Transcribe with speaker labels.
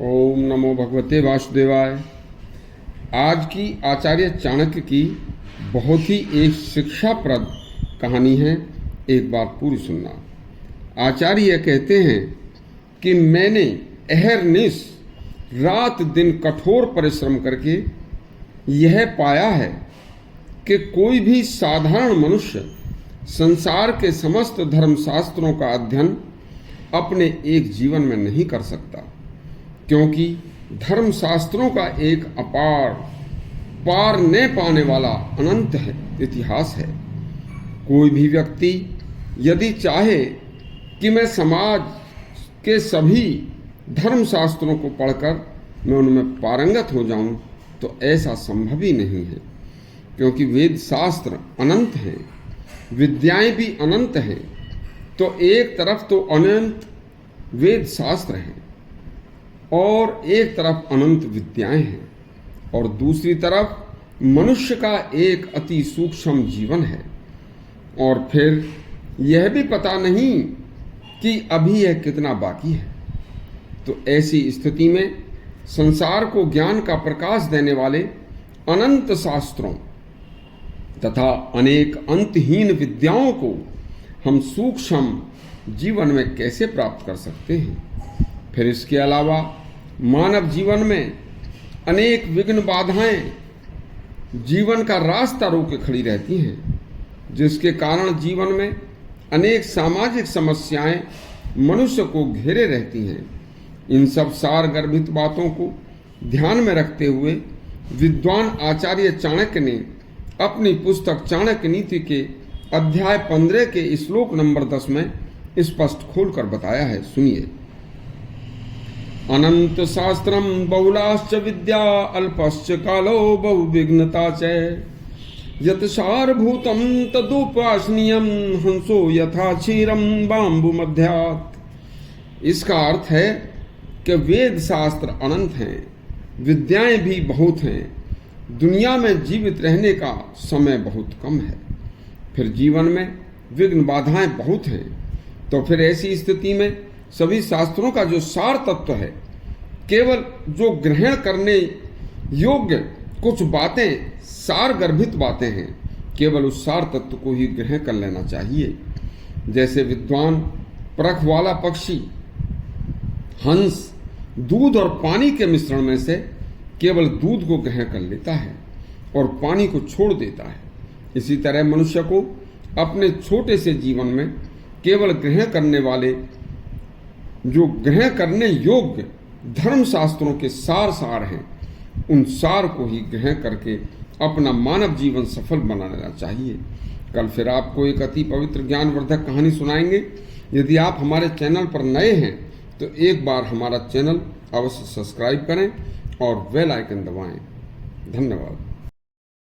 Speaker 1: ओम नमो भगवते वासुदेवाय। आज की आचार्य चाणक्य की बहुत ही एक शिक्षाप्रद कहानी है, एक बार पूरी सुनना। आचार्य कहते हैं कि मैंने अहरनिश रात दिन कठोर परिश्रम करके यह पाया है कि कोई भी साधारण मनुष्य संसार के समस्त धर्मशास्त्रों का अध्ययन अपने एक जीवन में नहीं कर सकता, क्योंकि धर्मशास्त्रों का एक अपार पार न पाने वाला अनंत है इतिहास है। कोई भी व्यक्ति यदि चाहे कि मैं समाज के सभी धर्मशास्त्रों को पढ़कर मैं उनमें पारंगत हो जाऊं, तो ऐसा संभव ही नहीं है, क्योंकि वेद शास्त्र अनंत हैं, विद्याएं भी अनंत हैं। तो एक तरफ तो अनंत वेद शास्त्र हैं और एक तरफ अनंत विद्याएं हैं, और दूसरी तरफ मनुष्य का एक अति सूक्ष्म जीवन है। और फिर यह भी पता नहीं कि अभी यह कितना बाकी है। तो ऐसी स्थिति में संसार को ज्ञान का प्रकाश देने वाले अनंत शास्त्रों तथा अनेक अंतहीन विद्याओं को हम सूक्ष्म जीवन में कैसे प्राप्त कर सकते हैं। फिर इसके अलावा मानव जीवन में अनेक विघ्न बाधाएं जीवन का रास्ता रोके खड़ी रहती हैं, जिसके कारण जीवन में अनेक सामाजिक समस्याएं मनुष्य को घेरे रहती हैं। इन सब सार गर्भित बातों को ध्यान में रखते हुए विद्वान आचार्य चाणक्य ने अपनी पुस्तक चाणक्य नीति के अध्याय 15 के श्लोक नंबर 10 में स्पष्ट खोलकर बताया है। सुनिए। अनंत शास्त्रम बहुलाश्च विद्या अल्पश्च कालो बहुविघ्नता च यत् सारभूतं तदुपासनीयं हंसो यथा क्षीरम बांबु मध्यात्। इसका अर्थ है कि वेद शास्त्र अनंत हैं, विद्याएं भी बहुत हैं, दुनिया में जीवित रहने का समय बहुत कम है, फिर जीवन में विघ्न बाधाएं बहुत हैं। तो फिर ऐसी स्थिति में सभी शास्त्रों का जो सार तत्व है, केवल जो ग्रहण करने योग्य कुछ बातें, सार गर्भित बातें हैं, केवल उस सार तत्व को ही ग्रहण कर लेना चाहिए। जैसे विद्वान परख वाला पक्षी हंस दूध और पानी के मिश्रण में से केवल दूध को ग्रहण कर लेता है और पानी को छोड़ देता है। इसी तरह मनुष्य को अपने छोटे से जीवन में केवल ग्रहण करने वाले, जो ग्रहण करने योग्य धर्मशास्त्रों के सार हैं, उन सार को ही ग्रहण करके अपना मानव जीवन सफल बना लेना चाहिए। कल फिर आपको एक अति पवित्र ज्ञानवर्धक कहानी सुनाएंगे। यदि आप हमारे चैनल पर नए हैं तो एक बार हमारा चैनल अवश्य सब्सक्राइब करें और बेल आइकन दबाएं। धन्यवाद।